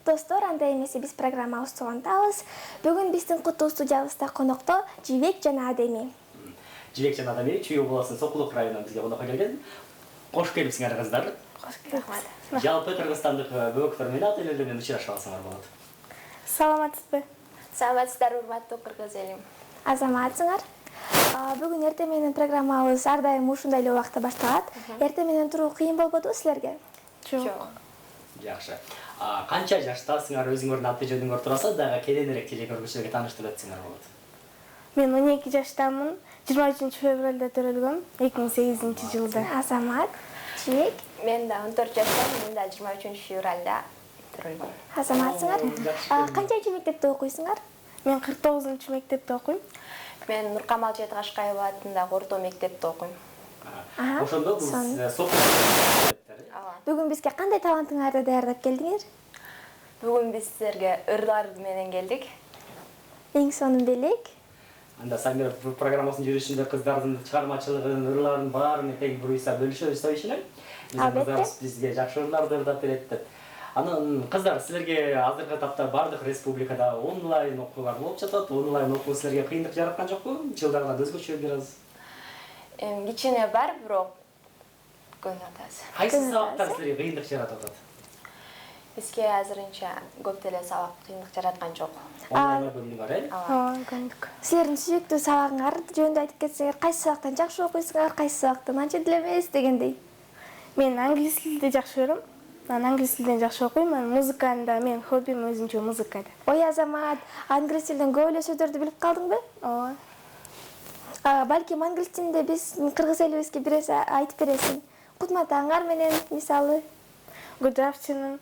Достор, андай эмесе биз программабызды улантабыз. Бүгүн биздин кутуу студиябызда конокто Жибек жана Адеми. Жибек жана Адеми Чүй областынын Сокулук районунан бизге конокко келген. Кош келипсиңер кыздар. Кош келипсиз. Жалпы Кыргызстандык бөбөктөр менен ата элдер менен учурашып алсаңар болот. Саламатсызбы? Саламатсыздар, урматтуу кыргыз элим. Азаматсыңар. Бүгүн эртең менен программабыз ар дайым ушундай эле убакытта башталат. Эртең менен туруу кыйын болбодубу силерге? Жок. Жакшы. Канча жаштасыңар, өзүңөрдүн аты жөнүңөр тураса дагы кененирээк телекөргүчүлөргө тааныштырып өтсөңөр болот. Мен 12 жаштамын. 23 февралда төрөлгөм, 2008-жылда. Азамат, Жибек. Мен да 14 жаштамын, мен да 23 февралда төрөлгөм. Азаматсыңар. Канчанчы мектепте окуйсуңар? Мен 49-мектепте окуйм. Мен Нуркамал Жеткашкаева атындагы орто мектепте окуйм. Ошондо биз Бүгүн бизге кандай талантыңарды даярдап келдиңер? Бүгүн биз силерге ырлар менен келдик. Эң сонун белек. Анда Самир программасынын жүрүшүндө кыздардын чыгармачылыгын, ырларын баарын тең буруйса бөлүшөбүз дейшилер. Биздин кыздарыбыз бизге жакшы ырларды ырдап берет деп. Анан кыздар, силерге азыркы тапта бардык республикада онлайн окуулар болуп жатат. Онлайн окуу силерге кыйындык жараткан жокпу? Жылдардан өзгөчө бир аз. Кичине бар, бирок көңүл атабыз. Кайсы сабактар силерге кыйындык жаратып атат? Бизге азырынча көп деле сабак кыйындык жараткан жок. Онлайн бөлүмү бар, Көндүк. Силердин сүйүктүү сабагыңар жөнүндө айтып кетсеңер, кайсы сабактан жакшы окуйсуңар, кайсы сабактан анча деле эмес дегендей. Мен англис тилди жакшы көрөм. Мен англис тилден жакшы окуйм. Музыканы да мен хоббим өзүнчө музыкада. Ой, Азамат, англис тилден көп эле сөздөрдү билип калдыңбы? Ооба. Балким англис тилинде биз кыргыз элибизге бир нерсе айтып бересиң. Кутматаңар менен мисалы. Good afternoon.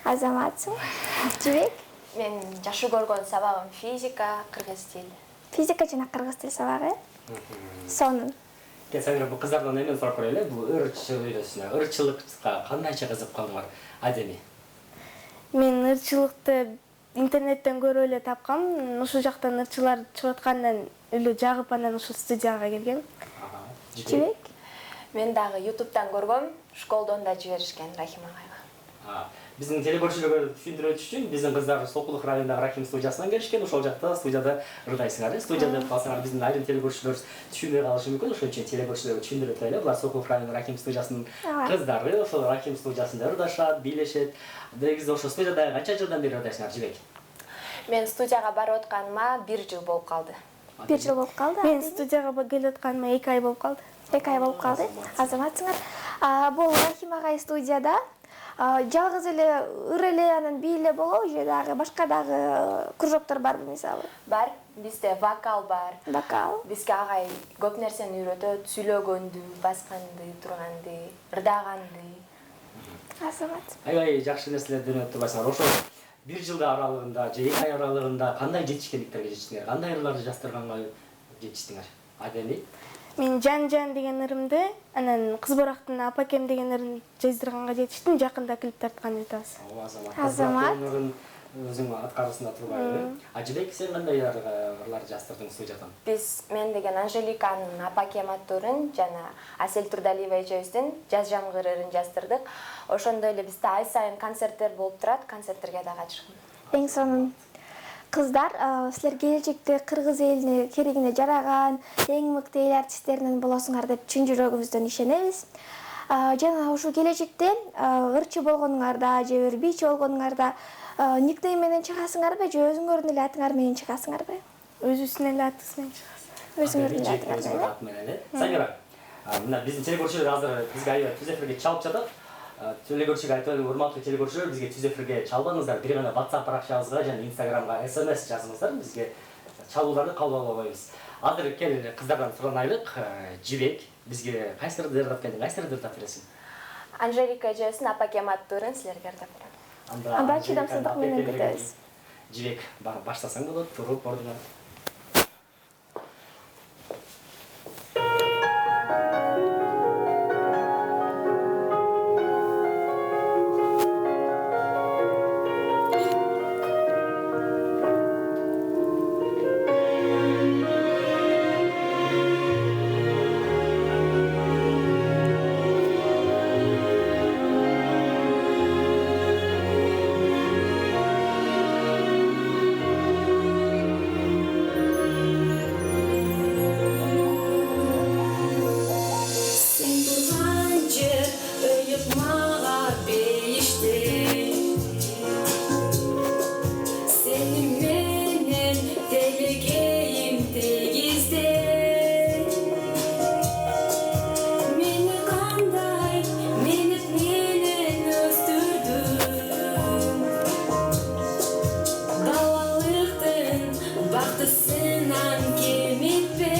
Азаматсың. Жибек? Мен жакшы көргөн сабагым физика, кыргыз тил. Физика жана кыргыз тил сабагы. Сонун. Кесеңер бу кыздардан эмне сурап көрөлү? Бу ырчылыкка кандайча кызык калдыңар? Адеми. Мен ырчылыкты интернеттен көрүп эле тапкам. Ушул жактан ырчылар чыгып аткандан эле жагып анан ушул студияга келгем. Жибек? Мен дагы YouTube'дан көргөм, школдон да жиберишкен Рахима агайга. Биздин телекөрүүчүлөргө түшүндүрүү үчүн биздин кыздар Сокулук районундагы Рахим студиясынан келишкен. Ошол жакта студияда ырдайсыңар. Студияда калсаңар биздин айрым телекөрүүчүлөр түшүнбөй калышы мүмкүн. Ошон үчүн телекөрүүчүлөргө түшүндүрүп өтөлү. Булар Сокулук районунун Рахим студиясынын кыздары. Ошол Рахим студиясында ырдашат, бийлешет. Негизи ошол студияда канча жылдан бери ырдайсыңар, Жибек? Мен студияга барып атканыма 1 жыл болуп калды. 1 жыл болуп калды. Мен студияга келип атканыма 2 ай болуп калды. 2 ай болуп калды. Азаматсыңар. Бул Рахим агай студияда жалгыз эле ыр эле анан би эле болобу же дагы башка дагы кружоктор барбы мисалы? Бар, бизде вокал бар. Вокал. Бизге агай көп нерсени үйрөтөт, сүйлөгөндү, басканды, турганды, ырдаганды. Азамат. Аябай жакшы нерселерди үйрөнүп турбайсыңар. Ошол 1 жылда аралыгында же 2 ай аралыгында кандай жетишкендиктерге жетиштиңер? Кандай ырларды жаздырганга жетиштиңер? Адеми? Мен Жан деген ырымды, анан Кыз Борактын Апакем деген ырын жаздырганга жетиштим. Жакында клип тарткан жатабыз. Азамат. Өзүң аткарысында турбайбы? Жибек, сен кандай ырлар жаздырдың студиядан? Мен деген Анжеликанын Апакем аттуу ырын жана Асель Турдалиева эжебиздин Жаз жамгыр ырын жаздырдык. Ошондой эле бизде ай сайын концерттер болуп турат, концерттерге да катышкан. Эң сонун. Кыздар, силер келечекте кыргыз элине керегине жараган эң мыкты эл артисттеринен болосуңар деп чын жүрөгүбүздөн ишенебиз. Жана ушул келечекте ырчы болгонуңарда же бир бийчи болгонуңарда никнейм менен чыгасыңарбы же өзүңөрдүн эле атыңар менен чыгасыңарбы? Өзүбүздүн эле атыбыз менен чыгабыз. Өзүңөрдүн эле атыңар менен. Самира, мына биздин телекөрүүчүлөр азыр бизге аябай түз эфирге чалып жатат. Телекөрүүчүгө айтып, урматтуу телекөрүүчүлөр, бизге түз эфирге чалбаңыздар. Бир гана WhatsApp баракчабызга жана Instagramга SMS жазыңыздар. Бизге чалууларды кабыл албайбыз. Азыр кел кыздардан суранайлык. Жибек, бизге кайсы ырды ырдап келдиң? Кайсы ырды ырдап бересиң? Анжелика эжебиздин Апакем аттуу ырын силерге ырдап берем. Анда чыдамсыздык менен күтөбүз. Жибек, баштасаң болот, туруп ордуңан. бактысынан кемитпе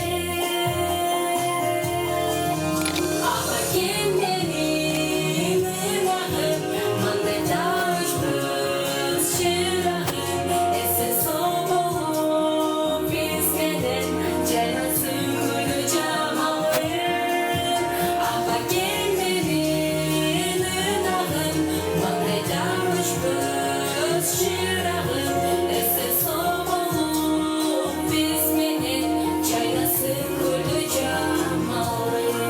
ага кем менин ынагым мындай табышпыз чырагым эсе соболуп биз менен жайнасың гүлү жамалым ага кем менин ынагым мындай табышпыз чырагым эсе соболуп биз менен жайнасың гүлү жамалым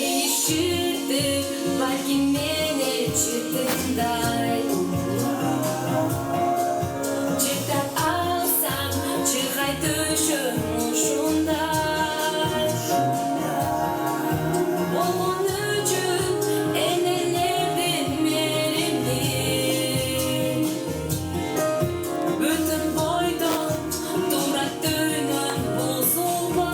Бейишчиді, балким мені читындай. Читап алсам, чыгай түшім ушундай. Болгон үчүн энелердин меримди. Бүтүн бойдон турат дүйнөм бузулбай.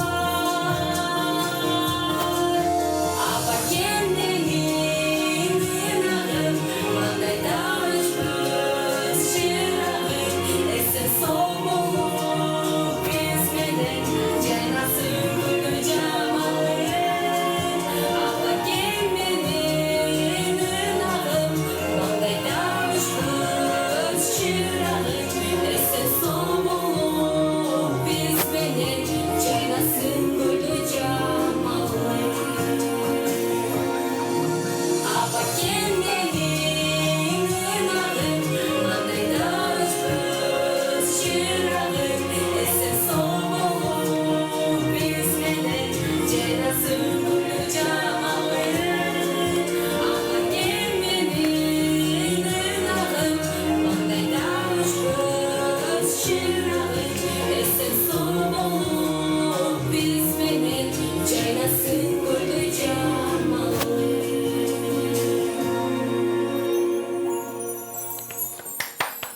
Аба кемденин ынагым, мындай табышпыз чырагым, эсен сол болуп биз менен жайнасың гүлү жамалым. Аба кемденин ынагым, мындай табышпыз чырагым, эсен сол болуп биз менен жайнасың гүлү жамалым. Аба кемденин ынагым, мындай табышпыз чырагым, эсен сол болуп биз менен жайнасың гүлү жамалым. Аба кемденин ынагым, мындай табышпыз чырагым, эсен сол болуп биз менен жайнасың гүлү жамалым.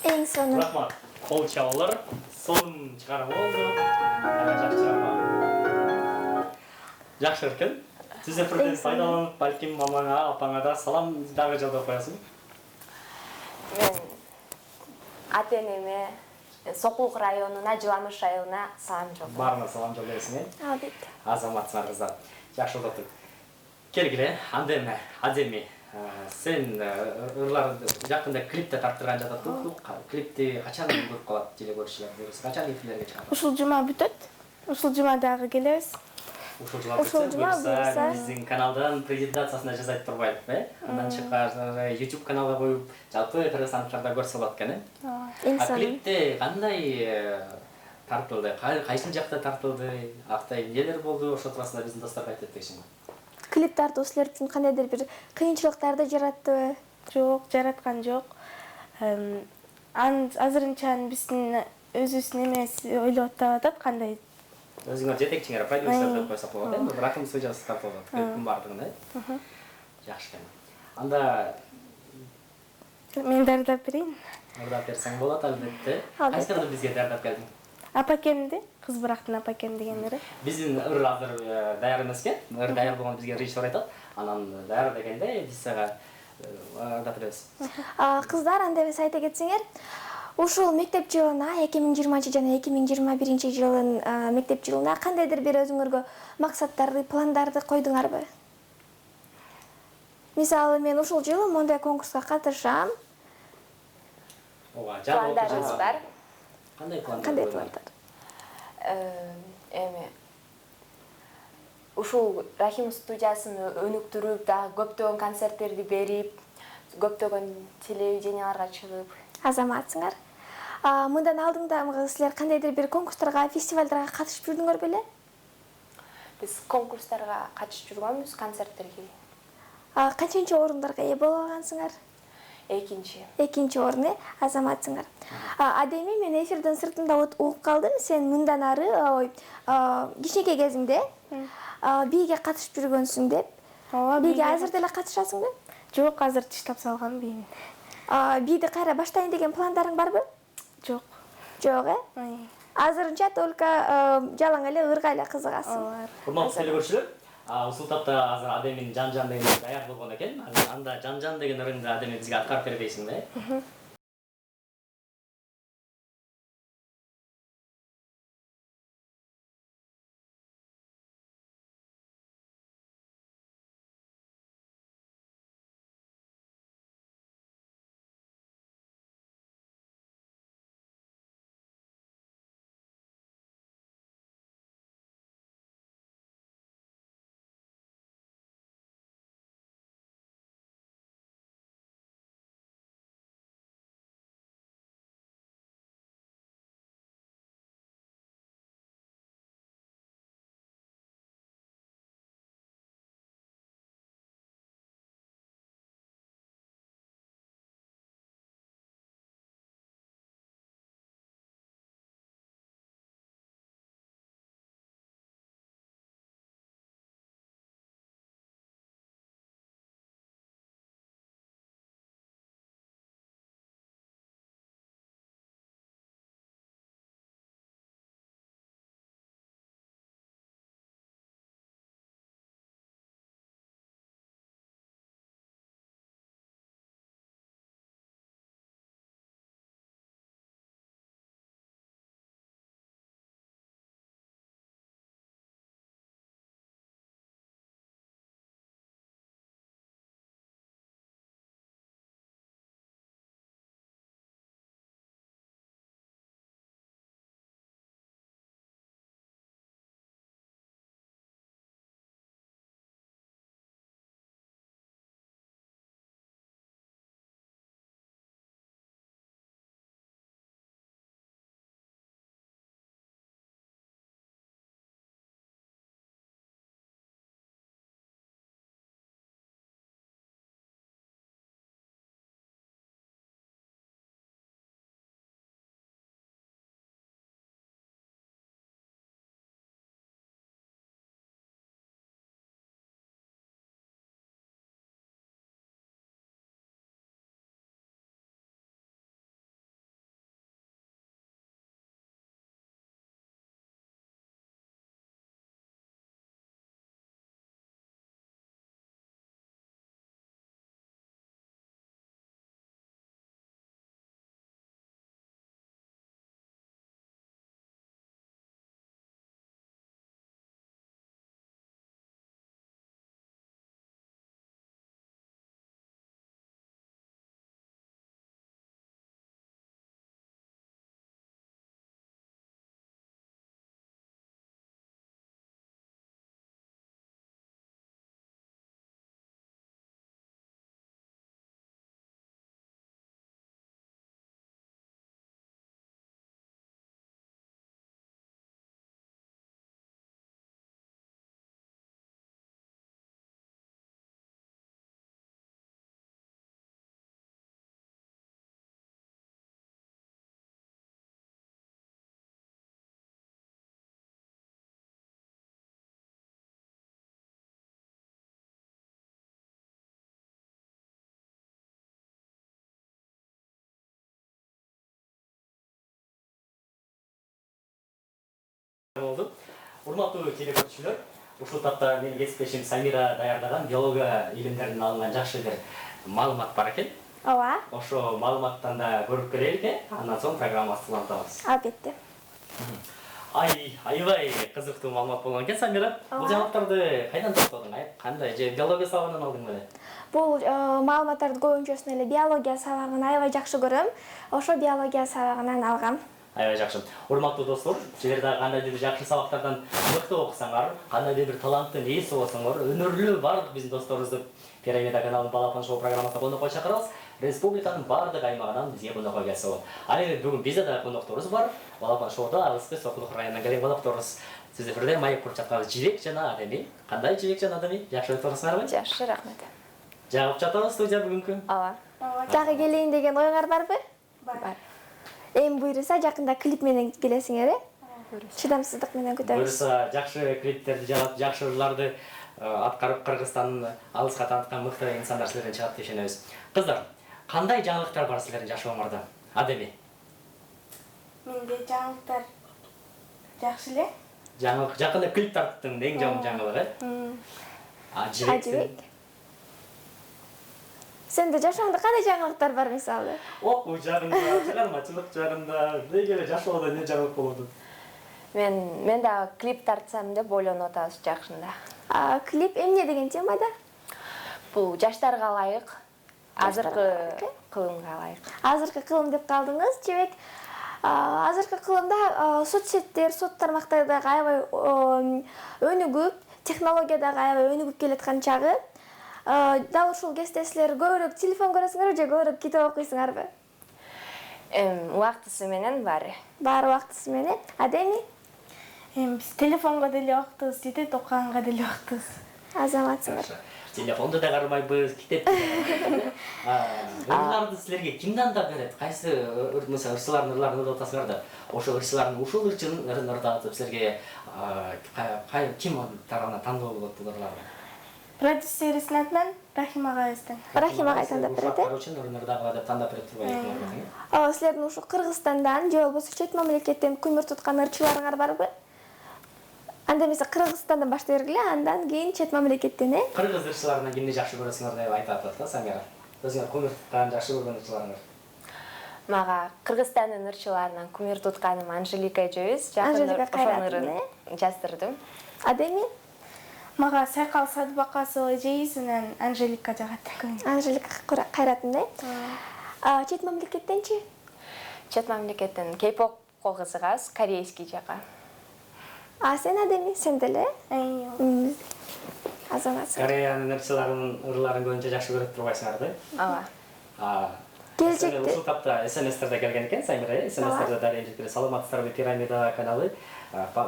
Эң сонун. Рахмат. Кол чабуулар. Сонун чыгарма болду. Жакшы чыгарма. Жакшы экен. Түз эфирден пайдаланып, балким мамаңа, апаңа да салам дагы жолдоп коесуң. Мен ата-энеме Сокулук районуна, Жыламыш айылына салам жолдойм. Баарына салам жолдойсуң, Албетте. азаматсыңар кыздар. Жакшы болуптур. Келгиле, анда эме Адеми, сен ырлар жакында клипте тарттырган жатат. Клипти качан көрүп калат теле көрүүчүлөр? Качан эфирлерге чыгат? Ушул жума бүтөт. Ушул жума дагы келебиз. Ушул жума Ушул жума буюрса. биздин каналдан презентациясына жазайт турбайбы, Андан чыккан YouTube каналга коюп, жалпы Кыргызстандыктарда көрсө болот экен, Эң А сонун. клипте кандай тартылды? Кайсыл жакта тартылды? Актай эмнелер болду? Ошол туурасында биздин досторго айтып өтсөңүз. Клип тартуу силер үчүн кандайдыр бир кыйынчылыктарды жараттыбы? Жок, жараткан жок. Азырынча биздин өзүбүздүн эмес ойлоп атат кандай. Өзүңөр жетекчиңер, продюсер деп койсок болот, бир ракым студиясы тартылды. Клиптин баардыгын, Жакшы экен. Анда Мен дардап берейин. дардап берсең болот, албетте. Албетте. Кайсыларды бизге дардап келдиң? Апакемди, кыз бырактын апакем дегендери. Биздин ыр азыр даяр эмес экен. Ыр даяр болгондо бизге режиссер айтат. Анан даяр дегенде биз сага дата беребиз. Кыздар, анда эмес айта кетсеңер, ушул мектеп жылына 2020 жана 2021 жылдын мектеп жылына кандайдыр бир өзүңөргө максаттарды, пландарды койдуңарбы? Мисалы, мен ушул жылы мондай конкурска катышам. Пландарыңыз бар? Кандай пландар? Кандай пландар? Эми ушул Рахим студиясын өнүктүрүп, дагы көптөгөн концерттерди берип, көптөгөн телевиденияларга чыгып. Азаматсыңар. Мындан алдыңда силер кандайдыр бир конкурстарга, фестивалдарга катышып жүрдүңөр беле? Биз конкурстарга катышып жүргөнбүз, концерттерге. Канчанчы орундарга ээ боло алгансыңар? экинчи орун азаматсыңар. Адеми мен эфирдин сыртында угуп калдым, сен мындан ары кичинекей кезиңде бийге катышып жүргөнсүң деп. Бийге азыр деле катышасыңбы? Жок, азыр тиштап салгам бийин. Бийди кайра баштайын деген пландарың барбы? Жок. Жок, Азырынча только жалаң эле ырга эле кызыгасың. Урматтуу телекөрүүчүлөр, ушул тапта азыр Адемин жан-жан деген даяр болгон экен. Анда жан-жан деген ырыңды Адеми бизге аткарып бербейсиңби? Oldu. Урматтуу телекөрүүчүлөр, ушул тапта менин кесиптешим Самира даярдаган биология илимдеринен алынган жакшы бир маалымат бар экен. Ооба. Ошо маалыматтан да көрүп келелик, андан соң программабызды улантабыз. Албетте. Аябай кызыктуу маалымат болгон экен, Самира. Бул жаңылыктарды кайдан топтодуң? Кандай же биология сабагынан алдың беле? Бул маалыматтарды көбүнчөсүн эле биология сабагын аябай жакшы көрөм. Ошо биология сабагынан алгам. Аябай жакшы. Урматтуу достор, силер да кандайдыр бир жакшы сабактардан мыкты окусаңар, кандайдыр бир таланттын ээси болсоңор, өнөрлүү бардык биздин досторубузду Пирамида каналынын Балапан шоу программасына конокко чакырабыз. Республиканын бардык аймагынан бизге конокко келсе болот. Ал эми бүгүн бизде да конокторубуз бар. Балапан шоуда Алыскы Сокулук районунан келген конокторубуз. Сиз эфирде майып куруп жаткан Жибек жана Адеми. Кандай Жибек жана Адеми? Жакшы өтүп атасыңарбы? Жакшы, рахмет. Жагып жатабыз студия бүгүнкү. ооба. Дагы келейин деген оюңар барбы? Бар. Эми буйруса жакында клип менен келесиңер, чыдамсыздык менен күтөбүз. Буюрса жакшы клиптерди жаратып, жакшы ырларды аткарып Кыргызстандын алыска тааныткан мыкты инсандар силерден чыгат деп ишенебиз. Кыздар, кандай жаңылыктар бар силердин жашооңордо? Адеми. Менде жаңылыктар жакшы эле. Жаңылык жакында клип тарттың эң жаман жаңылыгы. Ажыбек. Сенде жашооңдо кандай жаңылыктар бар мисалы? Окуу жагында, чыгармачылык жагында, деги эле жашоодо эмне жаңылык болот? Мен дагы клип тартсам деп ойлонуп атабыз жакшында. Клип эмне деген темада? Бул жаштарга ылайык, азыркы кылымга ылайык. Азыркы кылым деп калдыңыз, Жебек. Азыркы кылымда соцсеттер, соц тармактардагы аябай өнүгүп, технология дагы аябай өнүгүп келаткан чагы. Дал ушул кезде силер көбүрөөк телефон көрөсүңөрбү же көбүрөөк китеп окуйсуңарбы? Убактысы менен баары. Баары убактысы менен. Адеми? Биз телефонго деле убактыбыз жетет, окуганга деле убактыбыз. Азаматсыңар. Телефонду да кармайбыз, китепти да кармайбыз. Ырларды силерге ким дандап берет? Кайсы мисалы ырчылардын ырларын ырдап атасыңар да, ошол ырчылардын ушул ырчынын ырын ырдатып силерге ким тарабынан тандоо болот бул ырларды? Продюсерибиздин атынан Рахим агайыбыздан. Рахим агай тандап берет, Ушул үчүн ырын ырдагыла деп тандап берет турбайбы? Силердин ушул Кыргызстандан же болбосо чет мамлекеттен көмүр туткан ырчыларыңар барбы? Анда эмесе Кыргызстандан баштай бергиле, андан кийин чет мамлекеттен, Кыргыз ырчыларынан кимди жакшы көрөсүңөр деп айтып атат да саңар. Өзүңөр көмүр туткан жакшы көргөн ырчыларыңар. Мага Кыргызстандын ырчыларынан күмүр тутканым Анжелика эжебиз. Анжелика ошонун ырын жаздырдым. Адеми? Мага Сайкал Садыбакасова эжебизден Анжелика жагат. Анжелика Кайратын, чет мамлекеттенчи? Чет мамлекеттен кей-попко кызыгабыз, корейский жака. Сен Адеми, сен деле? Азаматсың. Кореянын ырчыларынын ырларын көбүнчө жакшы көрөт турбайсыңар да? Ооба. Келечекте Ушул тапта СМСтерде келген экен, Саймира, СМСтерде дали энжектире саламатсыздарбы Пирамида каналы.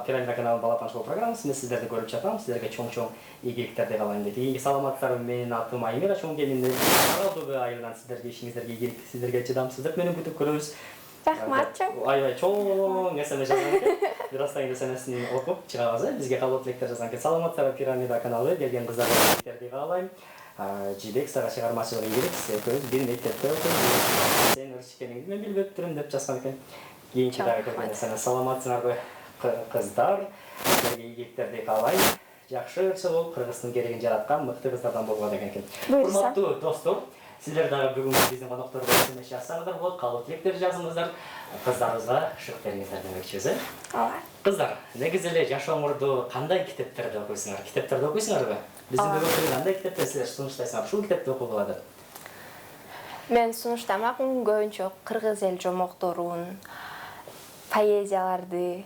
Пирамида каналынын балапан шоу программасы, мен сиздерди көрүп жатам, сиздерге чоң-чоң ийгиликтерди каалайм дейт. Ийгилик саламатсыздарбы, менин атым Аймира Чоңгеминдин Аралдуу айылынан сиздерге ишиңиздерге ийгилик, сиздерге чыдамсыздык менен күтүп көрөбүз. рахмат чоң. Аябай чоң СМС жазган экен. Бир аздан кийин СМСин окуп чыгабыз, бизге кабыл тилектер жазган экен. Саламатсыздарбы Пирамида каналы, келген кыздарга ийгиликтерди каалайм. Жибек сага чыгармачылык ийгилик, экөөбүз бир мектепте окуйбуз. Сен ырчы экениңди мен билбеп турмун деп жазган экен. Кийинки дагы келген СМС саламатсыңарбы кыздар, силерге ийгиликтерди каалайм. Жакшы ырчы болуп, Кыргыздын керегин жараткан мыкты кыздардан болгула деген экен. Урматтуу достор, силер дагы бүгүнкү биздин конокторго СМС жазсаңыздар болот, кабыл тилектер жазыңыздар. Кыздарыбызга шык бериңиздер демекчибиз, Ооба. Кыздар, негизи эле жашооңордо кандай китептерди окуйсуңар? Китептерди окуйсуңарбы? Биздин бүгүнкү кандай китепти силер сунуштайсыңар? Ушул китепти окугула деп. Мен сунуштамак көбүнчө кыргыз эл жомокторун, поэзияларды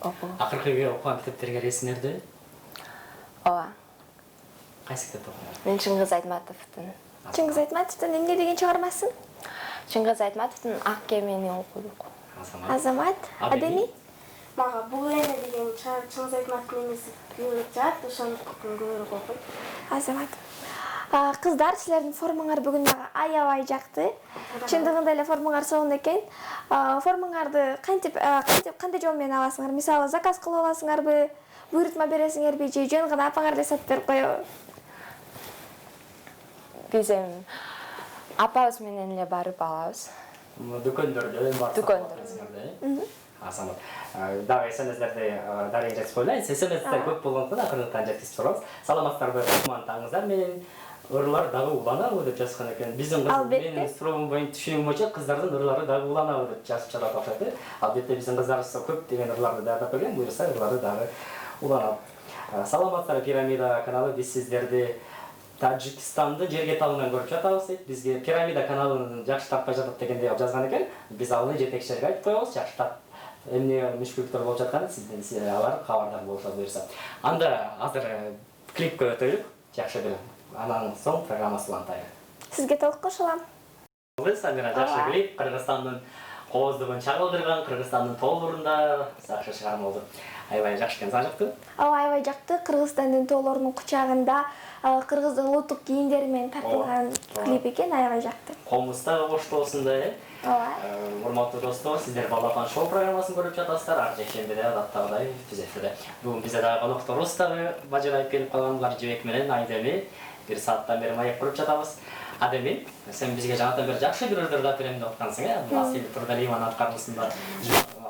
окуп. Акыркы окуган китептериңер эсиңерби? Ооба. Кайсы китепти окуңар? Мен Чыңгыз Айтматовдун. Чыңгыз Айтматовдун эмне деген чыгармасын? Чыңгыз Айтматовдун Ак кемени окудук. Азамат. Адеми? Мага бул эне деген Чыңгыз Айтматовдун эмеси үйрөк жаат, ошону көбүрөөк окуйм. Азамат. Кыздар, силердин формаңар бүгүн мага аябай жакты. Чындыгында эле формаңар сонун экен. Формаңарды кандай жол менен аласыңар? Мисалы, заказ кылып аласыңарбы? Буйрутма бересиңерби же жөн гана апаңар эле сатып берип коебу? Биз апабыз менен эле барып алабыз. Дүкөндөрдө Дүкөндөрдө. Азамат. Дагы СМСтерди дагы жетип коелайын. СМСтер көп болгондуктан акырынтан жеткизип турабыз. Саламатсыздарбы, кутман таңыңыздар менен. Ырлар дагы уланабы деп жазган экен. Биздин менин суроом боюнча түшүнүгүм боюнча кыздардын ырлары дагы уланабы деп жазып жатат окшойт. Албетте биздин кыздарыбыз көп деген ырларды дагы берген, буюрса ырлары дагы уланат. Саламатсыздарбы Пирамида каналы, биз сиздерди Тажикстанды жерге талуу менен көрүп жатабыз дейт. Бизге Пирамида каналын жакшы таппай жатат дегенде жазган экен. Биз аны жетекчилерге айтып коебуз, жакшы тап эмне мүшкүлүктөр болуп жатканын сизден алар кабардар болушат буюрса. Анда азыр клипке өтөлүк, жакшы бир анан соң программасы улантайлы. Сизге толук кошулам. Самира жакшы клип, Кыргызстандын кооздугун чагылдырган, Кыргызстандын тоолорунда жакшы чыгарма болду. Аябай жакшы экен, сага жактыбы? Ооба, аябай жакты. Кыргызстандын тоолорунун кучагында кыргыздын улуттук кийимдери менен тартылган клип экен, аябай жакты. Колуңуз дагы кошту болсун да, Ооба. Урматтуу достор, сиздер Балапан шоу программасын көрүп жатасыздар. Ар жекшембиде адаттагыдай түз эфирде. Бүгүн бизде дагы конокторубуз дагы бажырайып келип калгандар Жибек менен Айдеми. Бир сааттан бери маек көрүп жатабыз. Адеми, сен бизге жаңадан бери жакшы бирөөлөрдү да берем деп аткансың, Асель Турдалиеванын аткармысында.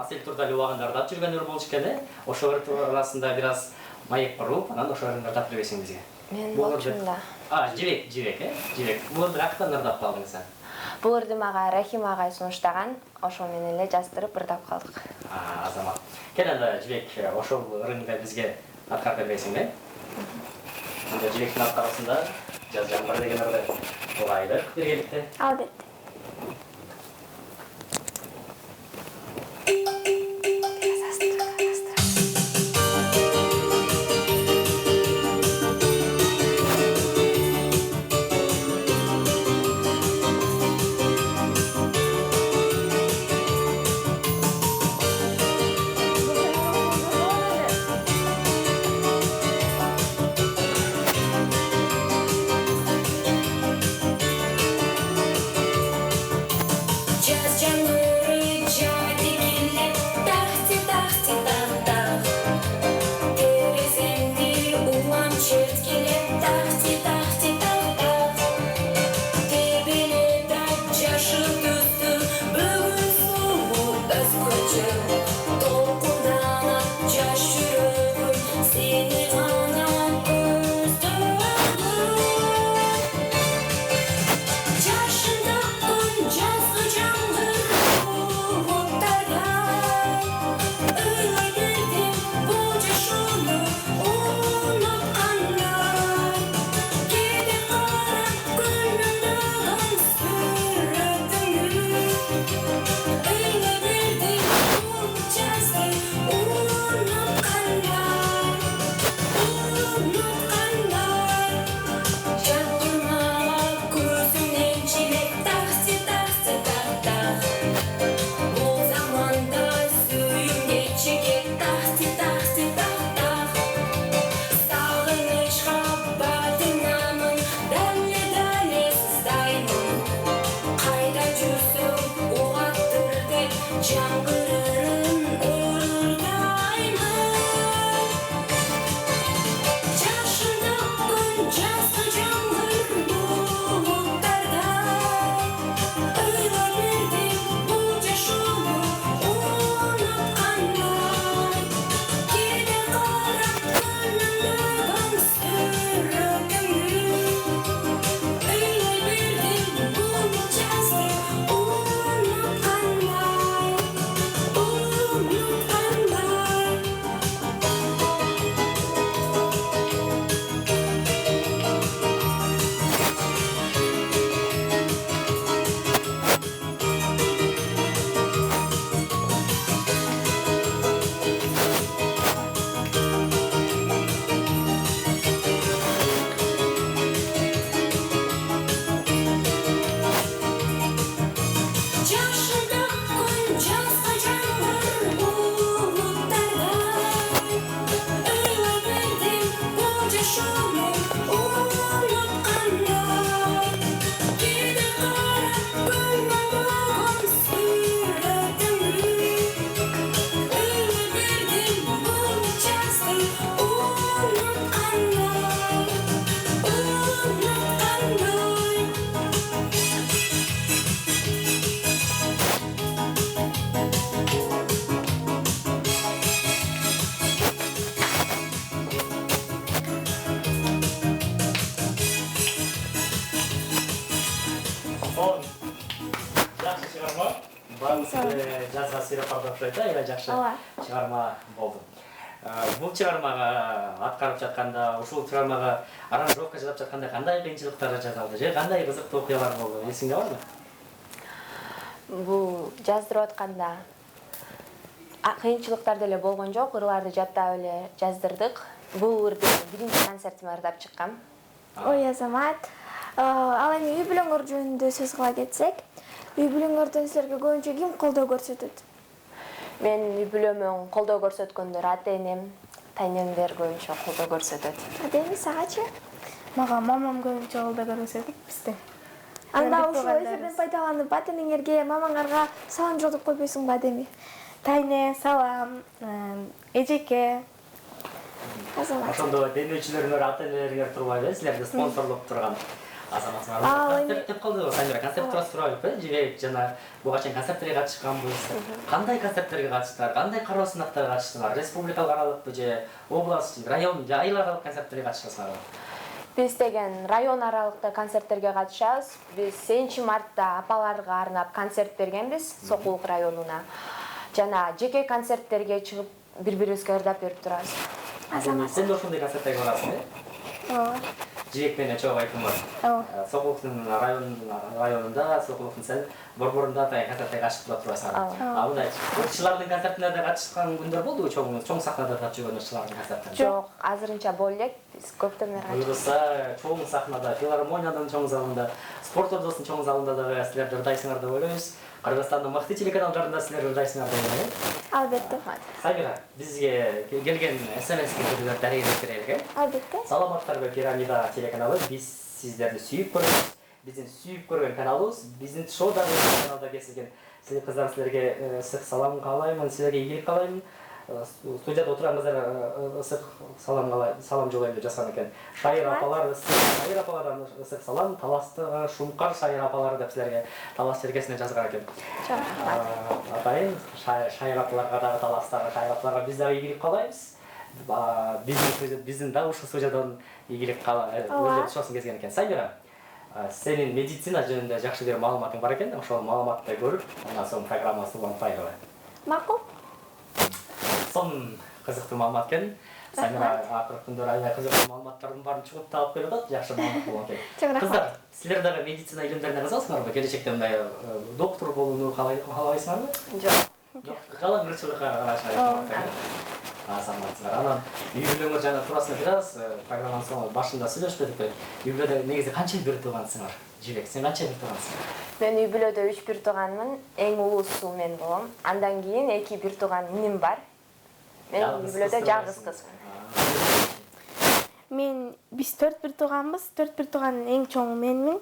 Асель Турдалиева убагында жүргөндөр болуш экен, ошолор арасында бир аз маек куруп, анан ошолордун ырдап бересиң бизге. Мен болчумун да. Жибек, Жибек. Буларды каяктан ырдап калдың сен? Бул ырды мага Рахим агай сунуштаган, ошол менен эле жаздырып ырдап калдык. Азамат. Кел анда Жибек, ошол ырыңды бизге аткарып бересиңби? Анда Жибектин аткарысында Жаз жаңбыр деген ырды угайлык биргеликте. Албетте. Jaz jamuri jadi gille tahti tahti tah Terezendi ulan çetkile tahti tahti tah Tebeleda jaşı tuttu bugün sulu özgürce Dolkundan jaş yürüdüm seni ana gözdüm Yaşında yazlı canlı umutlarda Öyle girdim bunca şunu unutkanlar Gide kara gönlümden sürdüm Öyle girdim bunca unutkanlar Çakırmağa gözümden çilek tahti tahti tah O zamanda suyum geçecek tahti tahti tah Sağınışka batınamın dalle dalle sızdaymın Kayda cüzdüm uğattırdı cangırırın ururdaymın Yaşında yazlı canlı bulutlarda Öyle girdim bunca şunu unutkanlar Gide kara gönlümden sürdüm Öyle girdim bunca unutkanlar Yaşında gonca saçanlar bulutlarda Öyle verdim bunca şunu unutkanlar Gide kara gönlümden sürdüm Öyle verdim bunca unutkanlar Жакшы чыгарма. Жаз Асира Пардашойта аябай жакшы Ооба. чыгарма болду. Бул чыгармага аткарып жатканда, ушул чыгармага аранжировка жасап жатканда кандай кыйынчылыктар жасалды же кандай кызыктуу окуялар болду? Эсиңде барбы? Бул жаздырып атканда кыйынчылыктар деле болгон жок, ырларды жаттап эле жаздырдык. Бул ырды биринчи концертиме ырдап чыккам. Ой, Азамат. Ал эми үй бүлөңөр жөнүндө сөз кыла кетсек, үй бүлөңөрдөн силерге көбүнчө ким колдоо көрсөтөт? Мен үй бүлөмө колдоо көрсөткөндөр ата энем, тайнемдер көбүнчө колдоо көрсөтөт. Адеми сагачы? Мага мамам көбүнчө колдоо көрсөтөт бизде. Анда ушул эфирден пайдаланып ата энеңерге, мамаңарга салам жолдоп койбойсуңбу Адеми? Тайне, салам, эжеке. Азамат. Ошондо демөчүлөрүңөр ата энелериңер турбайбы, силерди спонсорлоп турган азаматсыңар. Концерт деп калды, Самира, концерт туурасы сурайлыкпы? Жибек жана буга чейин концерттерге катышканбыз. Кандай концерттерге катыштыңар? Кандай кароо сынактарга катыштыңар? Республикалык аралыкпы же область, район, же айыл аралык концерттерге катышасыңарбы? Биз деген район аралыкта концерттерге катышабыз. Биз 7-мартта апаларга арнап концерт бергенбиз Сокулук районуна. Жана жеке концерттерге чыгып бири-бирибизге ырдап берип турабыз. Азамат, сен де ошондой концерттерге барасың, Ооба. Жибек менен чогуу айтым бар. Ооба. Сокулуктун районунда, Сокулуктун сен борборунда концертке катышып турасыңар. Мындай ырчылардын концертине да катышкан күндөр болдубу? Чоң сахнада да жүргөн ырчылардын концертине? Жок, азырынча бол элек. Биз көптөн бери катышабыз. Буюрса, чоң сахнада, филармониянын чоң залында, спорт ордосунун чоң залында дагы силер ырдайсыңар деп ойлойбуз. Кыргызстандын мыкты телеканалдарында силер ырдайсыңар деп ойлойм. Албетте. Самира, бизге келген СМС-ге көбүлөр дарыгын берелик. Албетте. Саламаттарбы Пирамида телеканалы, биз сиздерди сүйүп көрөбүз. Биздин сүйүп көргөн каналыбыз, биздин шоудагы каналда кесилген. Силер кыздар, силерге ысык салам каалаймын, силерге ийгилик каалаймын. Студияда отурган кыздар ысык салам жолдойм деп жазган экен. Шайыр апалар, Шайыр апалардан ысык салам, Таластагы Шумкар Шайыр апалары деп силерге Талас черкесине жазган экен. Атайын Шайыр апаларга дагы Таластагы Шайыр апаларга биз дагы ийгилик каалайбыз. Биздин дагы ушул студиядан ийгилик каалап ошосын кезген экен. Самира, сенин медицина жөнүндө жакшы бир маалыматың бар экен. Ошол маалыматты көрүп, андан соң программабызды улантпайлы. Макул. Сон кызыктуу маалымат экен. Самира акыркы күндөр аябай кызыктуу маалыматтардын баарын чыгып таап берип атат. Жакшы маалымат болот экен. Кыздар, силер дагы медицина илимдерине кызыгасыңарбы? Келечекте мындай доктор болууну каалайсыңарбы? Жок. Жалаң ырчылыкка карашмайсыңар. Азаматсыңар. Анан үй бүлөңөр жана туурасында бир аз программанын соңу башында сүйлөшпөдүкпү? Үй бүлөдө негизи канча бир туугансыңар? Жибек, сен канча бир туугансың? Мен үй бүлөдө 3 бир тууганмын. Эң улуусу мен болом. Андан кийин 2 бир тууган иним бар. Мен үй бүлөдө жалгыз кызмын. Биз 4 бир тууганбыз. 4 бир тууганын эң чоңу менмин.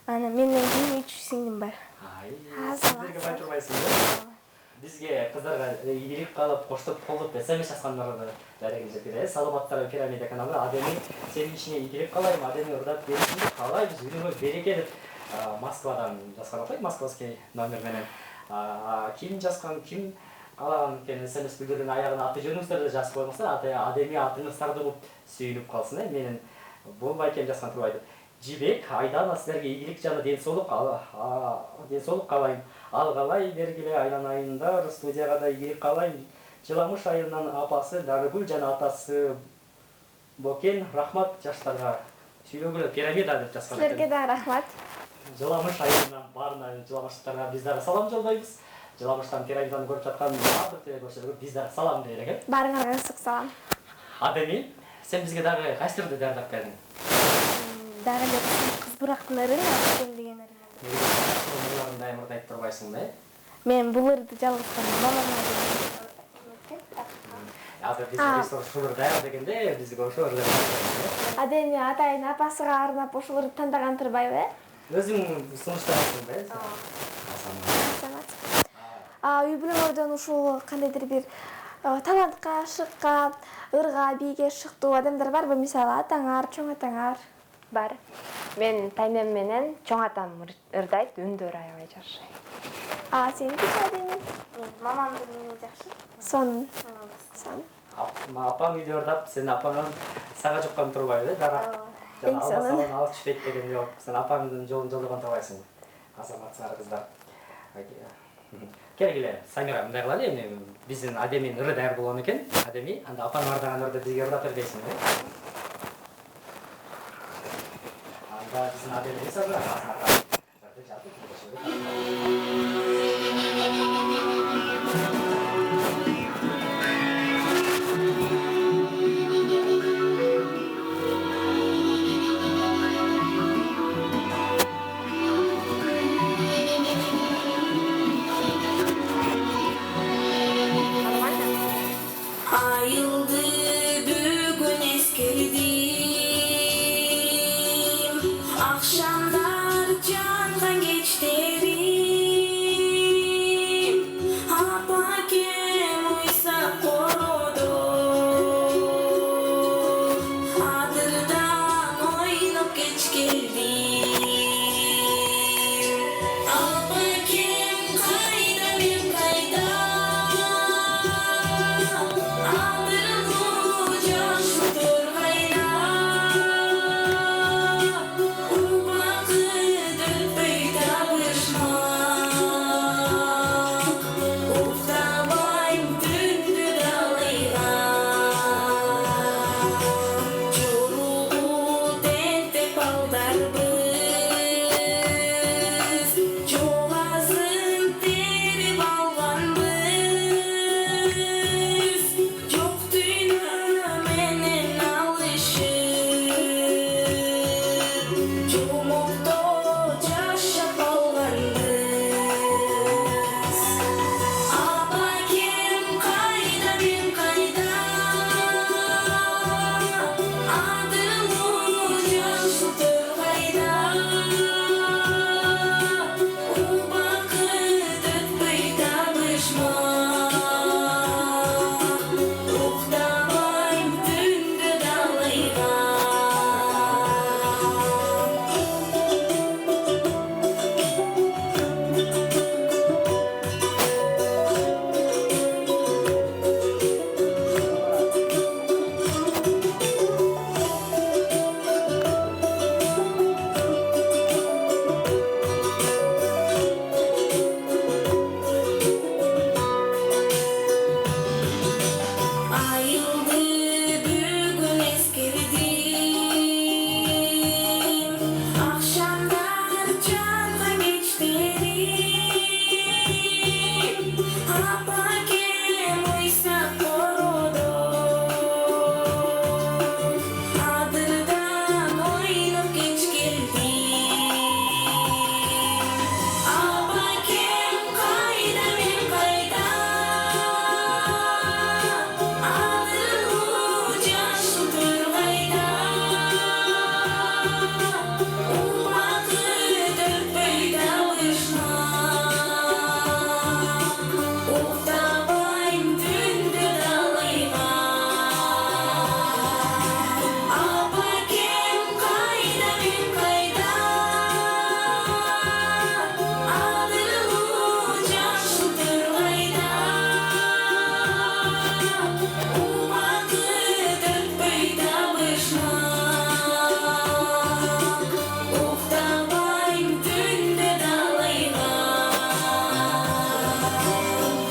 Анан менден кийин 3 сиңдим бар. Сиздерге бай турбайсыңбы? Бизге кыздарга ийгилик каалап, коштоп колдоп, СМС жазгандарды дарегин жеткиребиз. Саламаттарбы Пирамида каналы. Адеми сенин ишине ийгилик каалайм, Адеми ырдап беришиңди каалайбыз. Үйүңө береке деп Москвадан жазган окуйт, московский номер менен. Ким жазган, ким каалаган экен СМС билдирүүнүн аягына аты жөнүңүздөрдү жазып коймоңуздар. Адеми атыңыздарды угуп сүйүнүп калсын. Менин болбой экен жазган турбайт. Жибек, Айдана силерге ийгилик жана ден соолук каалайм. Алгалай бергиле Айлан айында студияга да ийгилик каалайм. Жыламыш айылынын апасы Дарыгүл жана атасы Бокен рахмат жаштарга. Сүйлөгүлө Пирамида деп жазган экен. Силерге да рахмат. Жыламыш айылынан баарына жыламыштарга биз дагы салам жолдойбуз. Жыламыштан Пирамиданы көрүп жаткан баардык телекөрүүчүлөргө биз дагы салам дейли экен. Баарыңарга ысык салам. Адеми, сен бизге дагы кайсыларды даярдап келдиң? Дагы эле кыз бурактын ырын айтып деген ырын. Мырларын дайым ырдайт турбайсың да? Мен бул ырды жалгыз мамама Азыр бизге ушулар даяр дегенде бизге ошол ырды. Адеми атайын апасыга арнап ошол ырды тандаган турбайбы? Өзүң сунуштарсың да? Азамат. Үй бүлөңөрдөн ушул кандайдыр бир талантка, шыкка, ырга, бийге шыктуу адамдар барбы? Мисалы атаңар, чоң атаңар? Бар. Мен тайнем менен чоң атам ырдайт, үндөр аябай жакшы. Сеники Адеми? Мамамдын үні жакшы. Сон. Апаң үйдө ырдап, сен апаңан сага жуккан турбайбы? Эң сонун. Алып түшпейт деген жок. Сен апаңдын жолун жолдогон турбайсың. Азаматсыңар кыздар. Келгиле, Самира, мындай кылалы эми биздин Адеминин ыры даяр болгон экен. Адеми, анда апаң ырдаган ырды бизге ырдап бербейсиңби? Анда биздин Адеми сазган. başıma. Uxtamayım tündü dalıyla. Ayıldı bugün eskirdim. Akşamlar canla geçtirim. Apakem uysa korudum. Adırdan oynayıp geç geldim. Apakem kayda ben kayda. Adırı yaşlı turgayda. Umadı dörtbeyda başına. Uxtabayım tündü dalayga. Apakem kayda ben kayda. Adırı yaşlı turgayda. Umadı dörtbeyda başına. Uxtabayım tündü dalayga.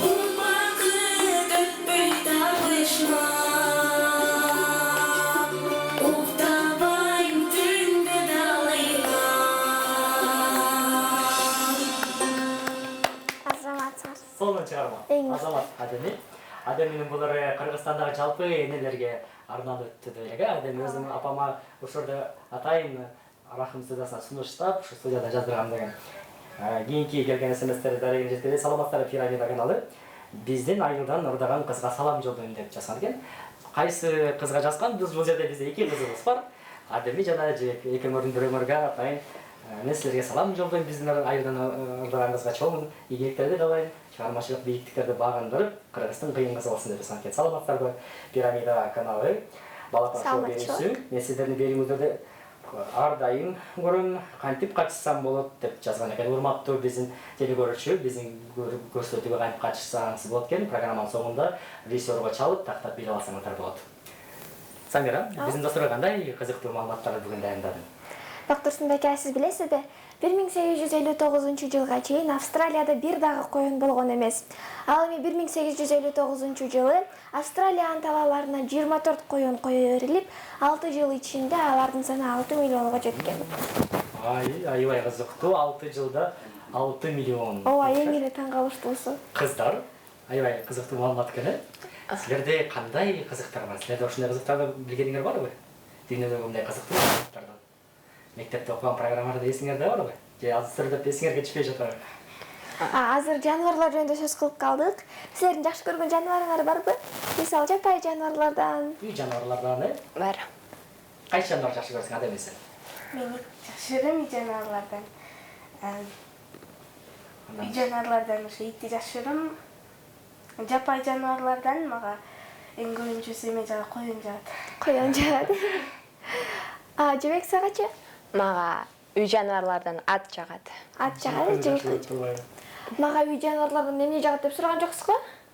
Umadı dörtbeyda başına. Uxtabayım tündü dalayga. Азаматсыңар. Сонун чыгарма. Эң мыкты. Азамат Адеми. Адеминин булар Кыргызстандагы жалпы энелерге арналып өттү элек. Адеми өзүнүн апама ошорда атайын рахым студиясына сунуштап, ушу студияда жаздырган деген. Кийинки келген СМСтерди дарегин жеткире саламаттар пирамида каналы. Биздин айылдан ырдаган кызга салам жолдойм деп жазган экен. Кайсы кызга жазган? Бул жерде бизде эки кызыбыз бар. Адеми жана экөөңөрдүн бирөөңөргө атайын мен силерге салам жолдойм, биздин айылдан ырдаган кызга чоң ийгиликтерди далайын, чыгармачылык бийиктиктерди багындырып, Кыргыздын кыйын кызы болсун деп жазган экен. Саламаттарбы пирамида каналы, балапан шоу берүүсү. Мен сиздердин берүүңүздөрдү ар дайым көрөм, кантип катышсам болот деп жазган экен. Урматтуу биздин телекөрүүчү, биздин көрсөтүүгө кантип катышсаңыз болот экен. Программанын соңунда режиссерго чалып, тактап билип алсаңыздар болот. Самира, биздин досторго кандай кызыктуу маалыматтарды бүгүн дайындадың? Доктор Сынбеке, сиз билесизби? 1859 жылга чейин Австралияда бир дагы коюн болгон эмес. Ал эми 1859 жылы Австралиянын талааларына 24 коюн кое берилип, 6 жыл ичинде алардын саны 6 миллионго жеткен. Аябай кызыктуу. 6 жылда 6 миллион. Ооба, эң эле таң калыштуусу. Кыздар, аябай кызыктуу маалымат экен. Силерде кандай кызыктар бар? Силерде ушундай кызыктарды билгениңер барбы? Дүйнөдөгү мындай кызыктуу кызыктардан. Мектепте окуган программаларды эсиңерде барбы? Же азыр деп эсиңерге түшпөй жатабы? Азыр жаныбарлар жөнүндө сөз кылып калдык. Силердин жакшы көргөн жаныбарыңар барбы? Мисалы, жапайы жаныбарлардан. Үй жаныбарлардан, Бар. кайсы жаныбар жакшы көрсөң Адем сен? Мен жакшы көрөм үй жаныбарлардан. Үй жаныбарлардан ошо итти жакшы көрөм. Жапайы жаныбарлардан мага эң көбүнчөсү эме жагат, коюн жагат. Коюн жагат. Жебек сагачы? Мага үй жаныбарлардан ат жагат. Ат жагат, жебек. Мага үй жаныбарлардан эмне жагат деп сураган жоксузго?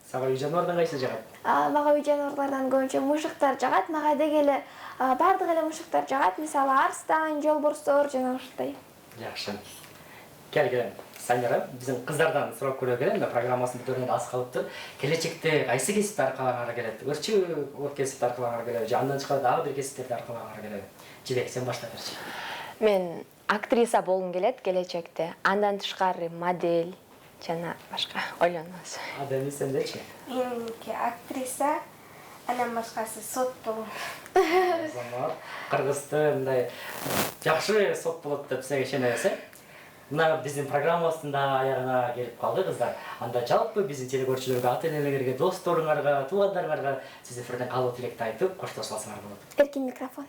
Сага үй жаныбардан кайсы жагат? Мага үй жаныбарлардан көбүнчө мышыктар жагат. Мага деги эле бардык эле мышыктар жагат. Мисалы, арстан, жолборстор жана ушундай. Жакшы. Келгиле. Самира, биздин кыздардан сурап көрө келем да, программасын бүтөргөндө аз калыптыр. Келечекте кайсы кесипти аркалаңар келет? Өрчү кесипти аркалаңар келет, же андан тышкары дагы бир кесиптерди аркалаңар келет? Жибек, сен башта берчи. Мен актриса болгум келет келечекте. Андан тышкары модель жана башка ойлонобуз. Адеми, сендечи? Меники актриса, анан башкасы сот болгон. Азамат, Кыргызда мындай жакшы сот болот деп сиз ишенесиз? Мына биздин программасында аягына келип калды кыздар. Анда жалпы биздин телекөрүүчүлөргө, ата-энелерге, досторуңарга, туугандарыңарга сиз эфирден калуу тилекти айтып, коштошуп алсаңар болот. Эркин микрофон.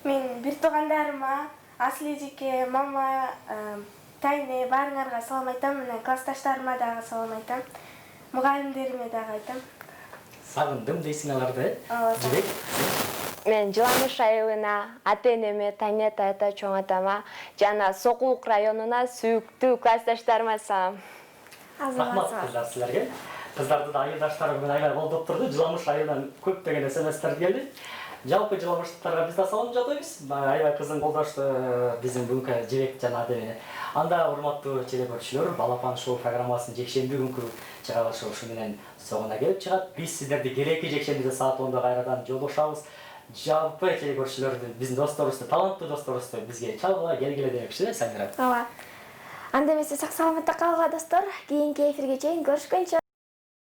Мен бир туугандарыма, Аслы эжеке, мама, Тайне баарыңарга салам айтам, менен классташтарыма дагы салам айтам. Мугалимдериме дагы айтам. Сагындым дейсиң аларды, Ооба. Жибек. Мен Жыламыш айылына, ата-энеме, Тайнета ата, чоң атама, жана Сокулук районуна сүйүктүү классташтарыма салам. Рахмат кыздар силерге. Кыздарды да айылдаштары менен аябай колдоп турду. Жыламыш айылынан көптөгөн СМС'тер келди. Жалпы жыламыштыктарга биз да салам жолдойбуз. Аябай кызым колдошту биздин бүгүнкү Жибек жана Адемени. Анда урматтуу теле көрүүчүлөр, Балапан шоу программасынын жекшемби күнкү чыгарылышы ушу менен соңуна келип чыгат. Биз сиздерди келеки жекшембиде саат 10:00 кайрадан жолдошобуз. Жалпы теле көрүүчүлөрдү, биздин досторубузду, таланттуу досторубузду бизге чалгыла келгиле демекчи, Самира. Ооба. Анда эмесе сак саламатта калгыла достор. Кийинки эфирге чейин көрүшкөнчө.